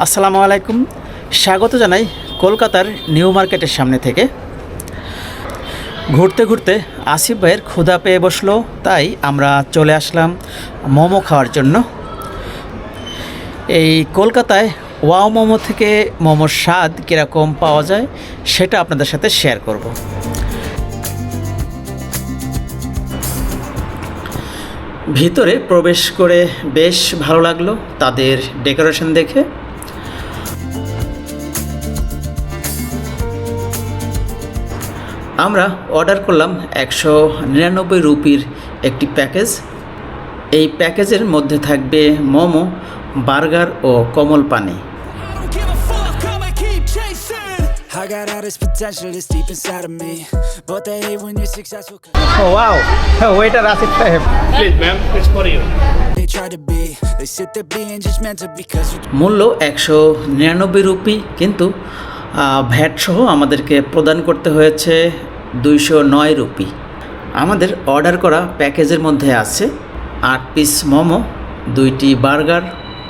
আসসালামু আলাইকুম, স্বাগত জানাই কলকাতার নিউ মার্কেটের সামনে থেকে। ঘুরতে ঘুরতে আসিফ ভাইয়ের ক্ষুধা পেয়ে বসলো, তাই আমরা চলে আসলাম মোমো খাওয়ার জন্য। এই কলকাতায় ওয়াও মোমো থেকে মোমোর স্বাদ কীরকম পাওয়া যায় সেটা আপনাদের সাথে শেয়ার করব। ভিতরে প্রবেশ করে বেশ ভালো লাগলো তাদের ডেকোরেশন দেখে। আমরা অর্ডার করলাম 199 রুপির একটি প্যাকেজ। এই প্যাকেজের মধ্যে থাকবে মোমো, বার্গার ও কমল পানি। ওয়েটার আসিফ সাহেব, Please, ma'am, it's for you. মূল্য 199 রুপি, কিন্তু ভ্যাট সহ আমাদেরকে প্রদান করতে হয়েছে 209 রুপি। আমাদের অর্ডার করা প্যাকেজের মধ্যে আছে 8 পিস মোমো, 2টি বার্গার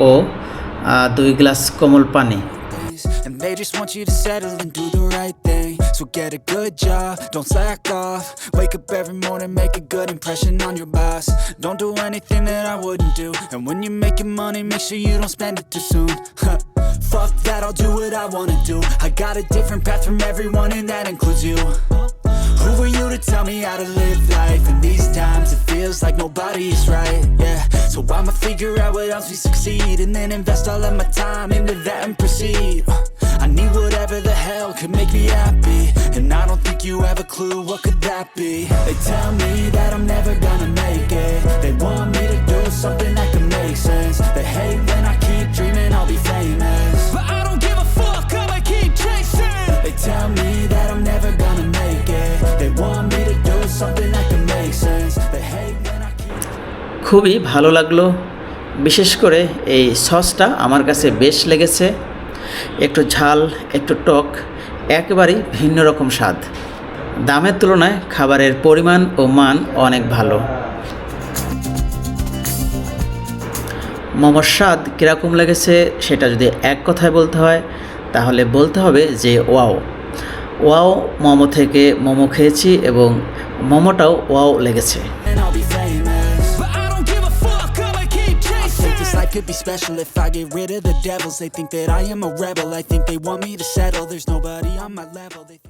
ও 2 গ্লাস কমল পানি। And they just want you to settle and do the right thing. So get a good job, don't slack off. Wake up every morning, make a good impression on your boss. Don't do anything that I wouldn't do. And when you're making money, make sure you don't spend it too soon. Fuck that, I'll do what I wanna do. I got a different path from everyone and that includes you. Who are you to tell me how to live life? In these times it feels like nobody's right, yeah. So I'ma figure out what else we succeed, and then invest all of my time into that and proceed. I need whatever the hell could make me happy, and I don't think you have a clue what could that be. They tell me that I'm never gonna make it. They want me to do something that can make sense. They hate when I keep dreaming I'll be famous, but I don't give a fuck, I'ma keep chasing. They tell me that I'm never gonna make it. They want me to do something that can make sense. They hate when I keep. খুবই ভালো লাগলো, বিশেষ করে এই সসটা আমার কাছে বেশ লেগেছে। একটু ঝাল, একটু টক, একেবারেই ভিন্ন রকম স্বাদ। দামের তুলনায় খাবারের পরিমাণ ও মান অনেক ভালো। মোমোর স্বাদ কীরকম লেগেছে সেটা যদি এক কথায় বলতে হয় তাহলে বলতে হবে যে ওয়াও। ওয়াও মোমো থেকে মোমো খেয়েছি এবং মোমোটাও ওয়াও লেগেছে। And I'll be famous, but I don't give a fuck, I'ma keep chasing. I think this life could be special if I get rid of the devils. They think that I am a rebel, I think they want me to settle. There's nobody on my level, they think